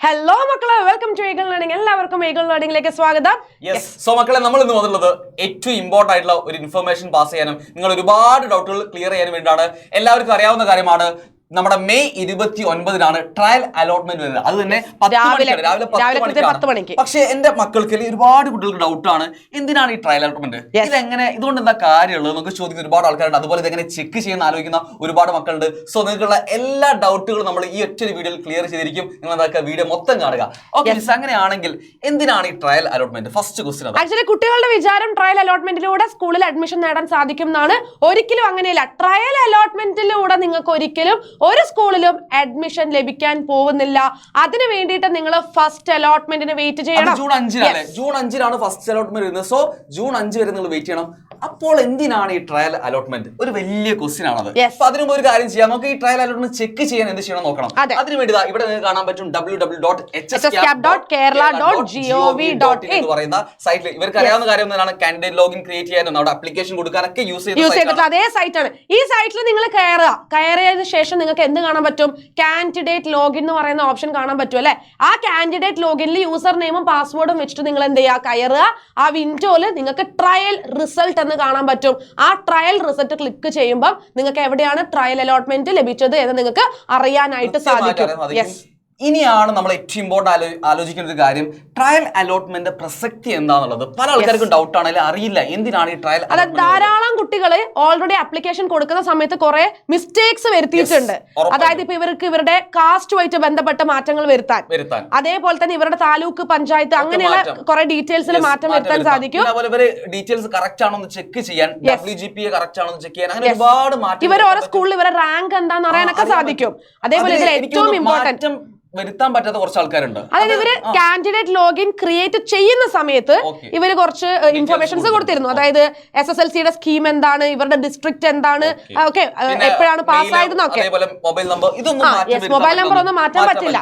Hello മക്കളെ, welcome to eagle learning. എല്ലാവർക്കും eagle ലേണിംഗിലേക്ക് സ്വാഗതം. സോ മക്കളെ, നമ്മൾ ഇന്ന് വന്നിട്ടുള്ളത് ഏറ്റവും ഇമ്പോർട്ടന്റ് ആയിട്ടുള്ള ഒരു ഇൻഫർമേഷൻ പാസ് ചെയ്യാനും നിങ്ങൾ ഒരുപാട് ഡൗട്ടുകൾ ക്ലിയർ ചെയ്യാനും വേണ്ടിയാണ്. എല്ലാവർക്കും അറിയാവുന്ന കാര്യമാണ്, നമ്മുടെ മെയ് 29-നാണ് ട്രയൽ അലോട്ട്മെന്റ് വരുന്നത്. അത് തന്നെ രാവിലെ 10 മണിക്ക്. പക്ഷെ എന്റെ മക്കൾക്ക് ഒരുപാട് കുട്ടികൾക്ക് ഡൗട്ടാണ്, എന്തിനാണ് ഈ ട്രയൽ അലോട്ട്മെന്റ്, ഇതുകൊണ്ട് എന്താ കാര്യമുള്ളത് നമുക്ക് ചോദിക്കുന്ന ഒരുപാട് ആൾക്കാരുണ്ട്. അതുപോലെ ഇതെങ്ങനെ ചെക്ക് ചെയ്യുന്ന ആലോചിക്കുന്ന ഒരുപാട് മക്കളുണ്ട്. സോ നിങ്ങൾക്കുള്ള എല്ലാ ഡൗട്ടുകളും നമ്മൾ ഈ ഒറ്റ വീഡിയോയിൽ ക്ലിയർ ചെയ്തിരിക്കും. നിങ്ങൾ എന്താക്കുക, വീഡിയോ മൊത്തം കാണുക. ഓക്കെ, അങ്ങനെയാണെങ്കിൽ എന്തിനാണ് ഈ trial allotment? First question. Actually കുട്ടികളുടെ വിചാരം ട്രയൽ അലോട്ട്മെന്റിലൂടെ സ്കൂളിൽ അഡ്മിഷൻ നേടാൻ സാധിക്കും എന്നാണ്. ഒരിക്കലും അങ്ങനെയല്ല. ട്രയൽ അലോട്ട്മെന്റിലൂടെ നിങ്ങൾക്ക് ഒരിക്കലും ഒരു സ്കൂളിലും അഡ്മിഷൻ ലഭിക്കാൻ പോകുന്നില്ല. അതിനു വേണ്ടിയിട്ട് നിങ്ങൾ ഫസ്റ്റ് അലോട്ട്മെന്റിന് വെയിറ്റ് ചെയ്യണം. ജൂൺ 5-നാണ് ഫസ്റ്റ് അലോട്ട്മെന്റ് വരുന്നത്. സോ ജൂൺ 5 വരെ നിങ്ങൾ വെയിറ്റ് ചെയ്യണം. അപ്പോൾ എന്തിനാണ് ഈ ട്രയൽ അലോട്ട്മെന്റ്? ഒരു വലിയ ക്വസ്റ്റ്യൻ ആണത്. അപ്പൊ അതിനു മുമ്പ് ഒരു കാര്യം ചെയ്യാം, നമുക്ക് ഈ ട്രയൽ അലോട്ട്മെന്റ് ചെക്ക് ചെയ്യാൻ എന്ത് ചെയ്യണം നോക്കണം. അതിന് വേണ്ടി ഇവിടെ നിങ്ങൾക്ക് കാണാൻ പറ്റും www.hscap.kerala.gov.in എന്ന് പറയുന്ന സൈറ്റിൽ ഇവർക്ക് അറിയാവുന്ന കാര്യം എന്താണ്, കാൻഡിഡേറ്റ് ലോഗിൻ ക്രിയേറ്റ് ചെയ്യാനും നമ്മുടെ അപ്ലിക്കേഷൻ കൊടുക്കാനൊക്കെ യൂസ് ചെയ്തിട്ടുള്ള അതേ സൈറ്റാണ്. ഈ സൈറ്റിൽ നിങ്ങൾ കയറിയതിനു ശേഷം നിങ്ങൾക്ക് എന്ത് കാണാൻ പറ്റും? കാൻഡിഡേറ്റ് ലോഗിൻ എന്ന് പറയുന്ന ഓപ്ഷൻ കാണാൻ പറ്റും അല്ലെ. ആ കാൻഡിഡേറ്റ് ലോഗിനിൽ യൂസർ നെയിമും പാസ്വേഡും വെച്ചിട്ട് നിങ്ങൾ എന്ത് ചെയ്യുക, കയറുക. ആ വിൻഡോയിൽ നിങ്ങൾക്ക് ട്രയൽ റിസൾട്ട് എന്ന് കാണാൻ പറ്റും. ആ ട്രയൽ റിസൾട്ട് ക്ലിക്ക് ചെയ്യുമ്പോൾ നിങ്ങൾക്ക് എവിടെയാണ് ട്രയൽ അലോട്ട്മെന്റ് ലഭിച്ചത് എന്ന് നിങ്ങൾക്ക് അറിയാനായിട്ട് സാധിക്കും. ഇനിയാണ് നമ്മൾ ഏറ്റവും ഇമ്പോർട്ടന്റ് ആലോചിക്കുന്ന ഒരു കാര്യം, ട്രയൽ അലോട്ട്മെന്റ് പ്രസക്തി എന്താണെന്നുള്ളത്. പല ആൾക്കാർക്കും ഡൗട്ട് ആണെങ്കിലും അറിയില്ല എന്തിനാണ് ഈ ട്രയൽ. അതായത് ധാരാളം കുട്ടികൾ ഓൾറെഡി അപ്ലിക്കേഷൻ കൊടുക്കുന്ന സമയത്ത് കുറെ മിസ്റ്റേക്സ് വരുത്തിയിട്ടുണ്ട്. അതായത് ഇപ്പൊ ഇവരുടെ കാസ്റ്റുമായിട്ട് ബന്ധപ്പെട്ട മാറ്റങ്ങൾ വരുത്താൻ, അതേപോലെ തന്നെ ഇവരുടെ താലൂക്ക് പഞ്ചായത്ത് അങ്ങനെയുള്ള കുറെ ഡീറ്റെയിൽസിൽ മാറ്റം വരുത്താൻ സാധിക്കും. ഡീറ്റെയിൽസ് കറക്റ്റ് ആണോ എന്ന് ചെക്ക് ചെയ്യാൻ, WGPA കറക്റ്റ് ആണോ എന്ന് ചെക്ക് ചെയ്യാൻ, അങ്ങനെ ഒരുപാട് മാറ്റം. ഇവർ ഓരോ സ്കൂളിൽ ഇവരുടെ റാങ്ക് എന്താണെന്ന് അറിയാനൊക്കെ സാധിക്കും. അതേപോലെ ഇതിൽ ഏറ്റവും ഇമ്പോർട്ടന്റ് വരുത്താൻ പറ്റാത്ത കുറച്ച് ആൾക്കാരുണ്ട്. അതായത് ഇവര് കാൻഡിഡേറ്റ് ലോഗിൻ ക്രിയേറ്റ് ചെയ്യുന്ന സമയത്ത് ഇവര് കുറച്ച് ഇൻഫർമേഷൻസ് കൊടുത്തിരുന്നു. അതായത് SSLCയുടെ സ്കീം എന്താണ്, ഇവരുടെ ഡിസ്ട്രിക്ട് എന്താണ്, ഓക്കെ, എപ്പോഴാണ് പാസ്സായതെന്നൊക്കെ. മൊബൈൽ നമ്പർ ഒന്നും മാറ്റാൻ പറ്റില്ല.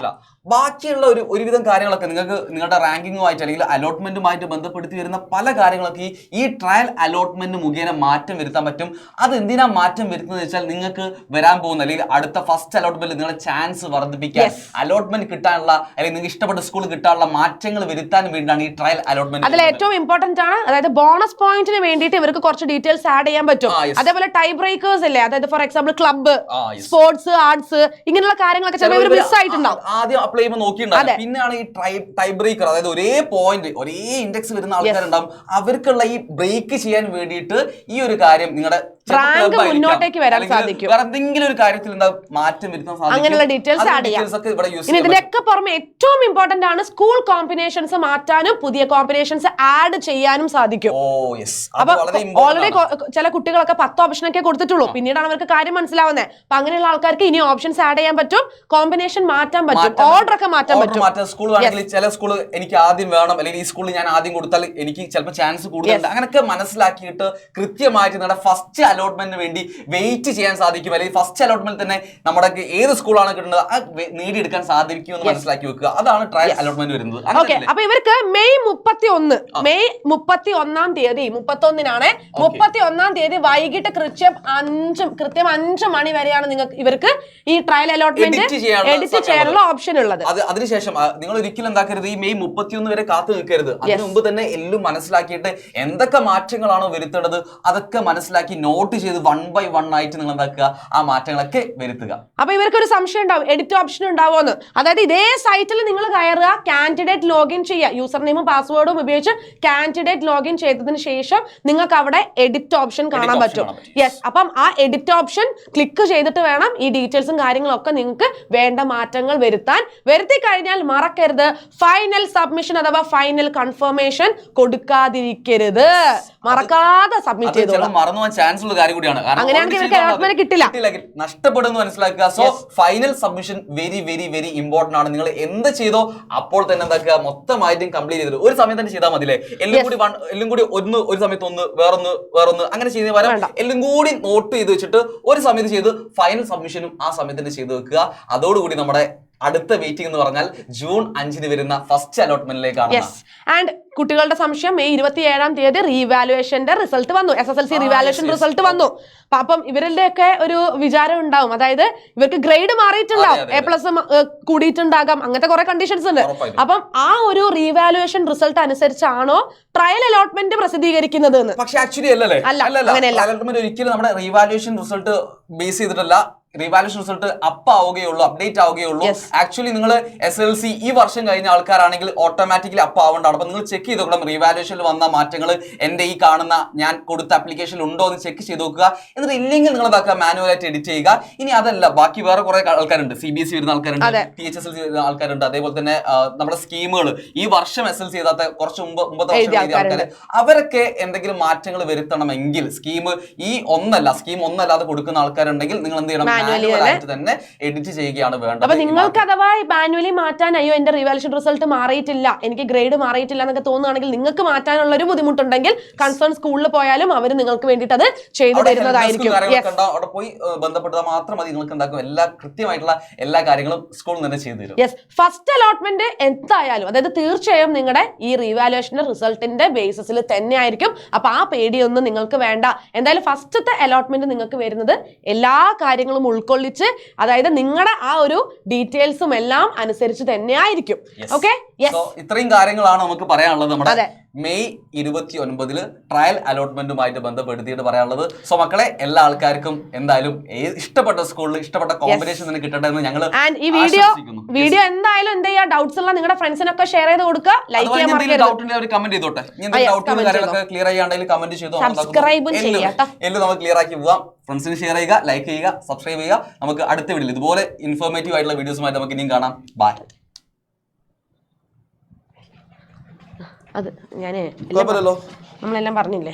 ബാക്കിയുള്ള ഒരുവിധം കാര്യങ്ങളൊക്കെ നിങ്ങൾക്ക് നിങ്ങളുടെ റാങ്കിങ്ങുമായിട്ട് അല്ലെങ്കിൽ അലോട്ട്മെന്റുമായിട്ട് ബന്ധപ്പെടുത്തി വരുന്ന പല കാര്യങ്ങളൊക്കെ ഈ ട്രയൽ അലോട്ട്മെന്റ് മുഖേന മാറ്റം വരുത്താൻ പറ്റും. അത് എന്തിനാ മാറ്റം വരുന്നത് വെച്ചാൽ, നിങ്ങൾക്ക് വരാൻ പോകുന്ന അല്ലെങ്കിൽ അടുത്ത ഫസ്റ്റ് അലോട്ട്മെന്റ് നിങ്ങളുടെ ചാൻസ് വർദ്ധിപ്പിക്കാൻ, അലോട്ട്മെന്റ് കിട്ടാനുള്ള അല്ലെങ്കിൽ നിങ്ങൾക്ക് ഇഷ്ടപ്പെട്ട സ്കൂൾ കിട്ടാനുള്ള മാറ്റങ്ങൾ വരുത്താൻ വേണ്ടിയാണ് ഈ ട്രയൽ അലോട്ട്മെന്റ്. അതിൽ ഏറ്റവും ഇമ്പോർട്ടന്റ് ആണ്, അതായത് ബോണസ് പോയിന്റിന് വേണ്ടിയിട്ട് ഇവർക്ക് കുറച്ച് ഡീറ്റെയിൽസ് ആഡ് ചെയ്യാൻ പറ്റും. അതേപോലെ ടൈ ബ്രേക്കേഴ്സ് ഇല്ലേ, അതായത് for example club, sports, arts, ഇങ്ങനെയുള്ള കാര്യങ്ങളൊക്കെ ചിലപ്പോൾ ഇവർ മിസ് ആയിട്ടുണ്ടാവും. ആദ്യം അപ്ലൈ ചെയ്യുമ്പോൾ നോക്കിയിട്ടുണ്ടാവും. പിന്നെയാണ് ഈ ടൈ ബ്രേക്കർ, അതായത് ഒരേ പോയിന്റ് ഒരേ ഇൻഡെക്സ് വരുന്ന ആൾക്കാരുണ്ടാവും. അവർക്കുള്ള ഈ ബ്രേക്ക് ചെയ്യാൻ വേണ്ടിയിട്ട് ഈ ഒരു കാര്യം നിങ്ങളുടെ മുന്നോട്ടേക്ക് വരാൻ സാധിക്കും. വേറെ എന്തെങ്കിലും ഒരു കാര്യത്തിൽ എന്താ മാറ്റം വരുത്താൻ സാധിക്കും. അങ്ങനെയുള്ള ഡീറ്റെയിൽസ് ആഡ് ചെയ്യാം. ഇതിനൊക്കെ പുറമെ ഏറ്റവും ഇമ്പോർട്ടന്റ് ആണ്, സ്കൂൾ കോമ്പിനേഷൻസ് മാറ്റാനും പുതിയ കോമ്പിനേഷൻസ് ആഡ് ചെയ്യാനും സാധിക്കും. അപ്പൊ ഓൾറെഡി ചില കുട്ടികളൊക്കെ 10 ഓപ്ഷനൊക്കെ കൊടുത്തിട്ടുള്ളൂ, പിന്നീടാണ് അവർക്ക് കാര്യം മനസ്സിലാവുന്നത്. അപ്പൊ അങ്ങനെയുള്ള ആൾക്കാർക്ക് ഇനി ഓപ്ഷൻസ് ആഡ് ചെയ്യാൻ പറ്റും, കോമ്പിനേഷൻ മാറ്റാൻ പറ്റും, ഓർഡർ ഒക്കെ മാറ്റാൻ പറ്റും. സ്കൂൾ വേണമെങ്കിൽ ചില സ്കൂൾ എനിക്ക് ആദ്യം വേണം, അല്ലെങ്കിൽ ഈ സ്കൂളിൽ ഞാൻ ആദ്യം കൊടുത്താൽ എനിക്ക് ചിലപ്പോൾ ചാൻസ് കൂടുതലുണ്ട്, അങ്ങനെയൊക്കെ മനസ്സിലാക്കിയിട്ട് കൃത്യമായിട്ട് നിങ്ങളുടെ ഫസ്റ്റ് അലോട്ട്മെന്റിന് വേണ്ടി വെയിറ്റ് ചെയ്യാൻ സാധിക്കും. അല്ലെങ്കിൽ ഫസ്റ്റ് അലോട്ട്മെന്റ് തന്നെ നമ്മുടെ ഏത് സ്കൂളാണ് കിട്ടുന്നത് നേടിയെടുക്കാൻ സാധിക്കും എന്ന് മനസ്സിലാക്കി വെക്കുക. അതാണ് ട്രയൽ അലോട്ട്മെന്റ് വരുന്നത്. അപ്പൊ ഇവർക്ക് മെയ് 31-ാം തീയതി 31-നാണ് വൈകിട്ട് കൃത്യം 5 മണി വരെയാണ് ഇവർക്ക് ഈ ട്രയൽ അലോട്ട്മെന്റ് എഡിറ്റ് ചെയ്യാനുള്ള ഓപ്ഷൻ ഉള്ളത്. അതിനുശേഷം നിങ്ങൾ ഒരിക്കലും എന്താക്കരുത്, ഈ മെയ് 31 വരെ കാത്തു നിൽക്കരുത്. അതിന് മുമ്പ് തന്നെ എല്ലാം മനസ്സിലാക്കിയിട്ട് എന്തൊക്കെ മാറ്റങ്ങളാണോ വരുത്തേണ്ടത് അതൊക്കെ മനസ്സിലാക്കി നോട്ട് ചെയ്ത് 1 by 1 ആയിട്ട് നിങ്ങൾ എന്താക്കുക, ആ മാറ്റങ്ങളൊക്കെ വരുത്തുക. അപ്പൊ ഇവർക്ക് ഒരു സംശയം ഉണ്ടാവും, എഡിറ്റ് ഓപ്ഷൻ ഉണ്ടാവുമെന്ന്. അതായത് ഇതേ സൈറ്റിൽ നിങ്ങൾ കയറുക, കാൻഡിഡേറ്റ് ലോഗിൻ ചെയ്യുക, യൂസർ നെയിമും പാസ്വേഡും ഉപയോഗിച്ച് കാൻഡിഡേറ്റ് ലോഗിൻ ചെയ്തതിന് ശേഷം നിങ്ങൾക്ക് അവിടെ എഡിറ്റ് ഓപ്ഷൻ കാണാൻ പറ്റും. അപ്പം ആ എഡിറ്റ് ഓപ്ഷൻ ക്ലിക്ക് ചെയ്തിട്ട് വേണം ഈ ഡീറ്റെയിൽസും കാര്യങ്ങളൊക്കെ നിങ്ങൾക്ക് വേണ്ട മാറ്റങ്ങൾ വരുത്തി കഴിഞ്ഞാൽ മറക്കരുത്, ഫൈനൽ സബ്മിഷൻ അഥവാ ഫൈനൽ കൺഫർമേഷൻ കൊടുക്കാതിരിക്കരുത്. മറക്കാതെ സബ്മിറ്റ് ചെയ്തോളൂ. മറന്നുപോകാൻ ചാൻസ് ഉള്ള കാര്യം കൂടിയാണ്, കിട്ടില്ല, നഷ്ടപ്പെടുന്നു മനസ്സിലാക്കുക. So final submission very very very important ആണ്. നിങ്ങൾ എന്ത് ചെയ്തോ അപ്പോൾ തന്നെ എന്താക്കുക, മൊത്തമായിട്ടും കംപ്ലീറ്റ് ചെയ്തിട്ട് ഒരു സമയം തന്നെ ചെയ്താൽ മതിയല്ലേ. എല്ലാം കൂടി ഒരു സമയത്ത് വേറൊന്ന് അങ്ങനെ ചെയ്യുന്ന പകരം എല്ലാം കൂടി നോട്ട് ചെയ്ത് വെച്ചിട്ട് ഒരു സമയത്ത് ചെയ്ത് ഫൈനൽ സബ്മിഷനും ആ സമയത്ത് തന്നെ ചെയ്ത് വെക്കുക. അതോടുകൂടി നമ്മുടെ അടുത്ത വെയിറ്റിംഗ് എന്ന് പറഞ്ഞാൽ ജൂൺ 5-ന് വരുന്ന ഫസ്റ്റ് അലോട്ട്മെന്റിലേക്കാണ്. ആൻഡ് കുട്ടികളുടെ സംശയം മെയ് 27-ാം തീയതി റീവാലുവേഷന്റെ റിസൾട്ട് വന്നു, SSLC റീവാലുവേഷൻ റിസൾട്ട് വന്നു. അപ്പം ഇവരുടെയൊക്കെ ഒരു വിചാരം ഉണ്ടാവും, അതായത് ഇവർക്ക് ഗ്രേഡ് മാറിയിട്ടുണ്ടാവും, A+ കൂടിയിട്ടുണ്ടാകാം, അങ്ങനത്തെ കുറെ കണ്ടീഷൻസ് ഉണ്ട്. അപ്പം ആ ഒരു റീവാലുവേഷൻ റിസൾട്ട് അനുസരിച്ചാണോ ട്രയൽ അലോട്ട്മെന്റ് പ്രസിദ്ധീകരിക്കുന്നത് എന്ന്? പക്ഷെ ആക്ച്വലി അല്ലല്ലേ, അലോട്ട്മെന്റ് ഒരിക്കലും നമ്മുടെ റീവാലുവേഷൻ റിസൾട്ട് ബേസ് ചെയ്തിട്ടല്ല. റീവാലുവേഷൻ റിസൾട്ട് ആവുകയുള്ളൂ, അപ്ഡേറ്റ് ആവുകയുള്ളൂ. ആക്ച്വലി നിങ്ങൾ SSLC ഈ വർഷം കഴിഞ്ഞ ആൾക്കാരാണെങ്കിൽ ഓട്ടോമാറ്റിക്കലി ആവേണ്ടതാണ്. അപ്പൊ നിങ്ങൾ ചെക്ക് ചെയ്ത് നോക്കണം റീവാലുവേഷനിൽ വന്ന മാറ്റങ്ങൾ എന്റെ ഈ കാണുന്ന ഞാൻ കൊടുത്ത ആപ്ലിക്കേഷനിൽ ഉണ്ടോ എന്ന് ചെക്ക് ചെയ്ത് നോക്കുക. എന്നിട്ട് ഇല്ലെങ്കിൽ നിങ്ങൾ ഇതാക്കുക, മാനുവലായിട്ട് എഡിറ്റ് ചെയ്യുക. ഇനി അതല്ല, ബാക്കി വേറെ കുറെ ആൾക്കാരുണ്ട്, CBSE വരുന്ന ആൾക്കാരുണ്ട്, THSLC വരുന്ന ആൾക്കാരുണ്ട്, അതേപോലെ തന്നെ നമ്മുടെ സ്കീമുകൾ ഈ വർഷം SSLC ചെയ്താത്ത കുറച്ച് മുമ്പത്തെ വർഷം എഴുതിയ ആൾക്കാർ, അവരൊക്കെ എന്തെങ്കിലും മാറ്റങ്ങൾ വരുത്തണമെങ്കിൽ സ്കീം ഒന്നല്ലാതെ കൊടുക്കുന്ന ആൾക്കാരുണ്ടെങ്കിൽ നിങ്ങൾ എന്ത് ചെയ്യണം, തന്നെ എഡിറ്റ് ചെയ്യുകയാണ് വേണ്ടത്. അപ്പൊ നിങ്ങൾക്ക് അഥവാ മാനുവലി മാറ്റാൻ, അയ്യോ എന്റെ റിവാലുവേഷൻ റിസൾട്ട് മാറിയിട്ടില്ല, എനിക്ക് ഗ്രേഡ് മാറിയിട്ടില്ല എന്നൊക്കെ തോന്നുകയാണെങ്കിൽ, നിങ്ങൾക്ക് മാറ്റാനുള്ള ഒരു ബുദ്ധിമുട്ടുണ്ടെങ്കിൽ കൺസേൺ സ്കൂളിൽ പോയാലും അവർ നിങ്ങൾക്ക് വേണ്ടിയിട്ട് അത് ചെയ്തു തരുന്നതായിരിക്കും. അവിടെ പോയി ബന്ധപ്പെട്ടാൽ മാത്രം മതി, നിങ്ങൾക്ക് എന്താക്കും എല്ലാ കൃത്യമായിട്ടുള്ള എല്ലാ കാര്യങ്ങളും സ്കൂളിൽ തന്നെ ചെയ്തു തരും. യെസ്, ഫസ്റ്റ് അലോട്ട്മെന്റ് എന്തായാലും, അതായത് തീർച്ചയായും നിങ്ങളുടെ ഈ റീവാലുവേഷൻ റിസൾട്ടിന്റെ ബേസിസിൽ തന്നെ ആയിരിക്കും. അപ്പൊ ആ പേടിയൊന്നും നിങ്ങൾക്ക് വേണ്ട. എന്തായാലും ഫസ്റ്റത്തെ അലോട്ട്മെന്റ് നിങ്ങൾക്ക് വരുന്നത് എല്ലാ കാര്യങ്ങളും ഉൾക്കൊള്ളിച്ച്, അതായത് നിങ്ങളുടെ ആ ഒരു ഡീറ്റെയിൽസും എല്ലാം അനുസരിച്ച് തന്നെ ആയിരിക്കും. ഓക്കെ, ഇത്രയും കാര്യങ്ങളാണ് നമുക്ക് പറയാനുള്ളത് നമ്മുടെ മെയ് 29 ട്രയൽ അലോട്ട്മെന്റുമായിട്ട് ബന്ധപ്പെടുത്തിയിട്ട് പറയാനുള്ളത്. സോ മക്കളെ, എല്ലാ ആൾക്കാർക്കും എന്തായാലും ഇഷ്ടപ്പെട്ട സ്കൂളിൽ ഇഷ്ടപ്പെട്ട കോമ്പിനേഷൻ തന്നെ കിട്ടട്ടെ എന്ന് ഞങ്ങൾ ഈ വീഡിയോ എന്തായാലും എന്ത് ചെയ്യുക, ഡൗട്ട്സ് ഉള്ള നിങ്ങളുടെ ഫ്രണ്ട്സിനൊക്കെ ഷെയർ ചെയ്ത് കൊടുക്കുക, ലൈക്ക് ചെയ്യാൻ മറക്കരുത്. ഡൗട്ട് ഉണ്ടെങ്കിൽ അവർ കമന്റ് ചെയ്തോട്ടെ. കാര്യങ്ങളൊക്കെ ക്ലിയർ ചെയ്യാണ്ടെങ്കിൽ കമന്റ് ചെയ്തോ, എല്ലാം നമുക്ക് ക്ലിയർ ആക്കി പോവാം. ഫ്രണ്ട്സിന് ഷെയർ ചെയ്യുക, ലൈക്ക് ചെയ്യുക, സബ്സ്ക്രൈബ് ചെയ്യുക. നമുക്ക് അടുത്ത വീഡിയോയിൽ ഇതുപോലെ ഇൻഫോർമേറ്റീവ് ആയിട്ടുള്ള വീഡിയോസുമായിട്ട് നമുക്ക് ഇനിയും കാണാം. ബൈ. അത് നമ്മളെല്ലാം പറഞ്ഞില്ലേ.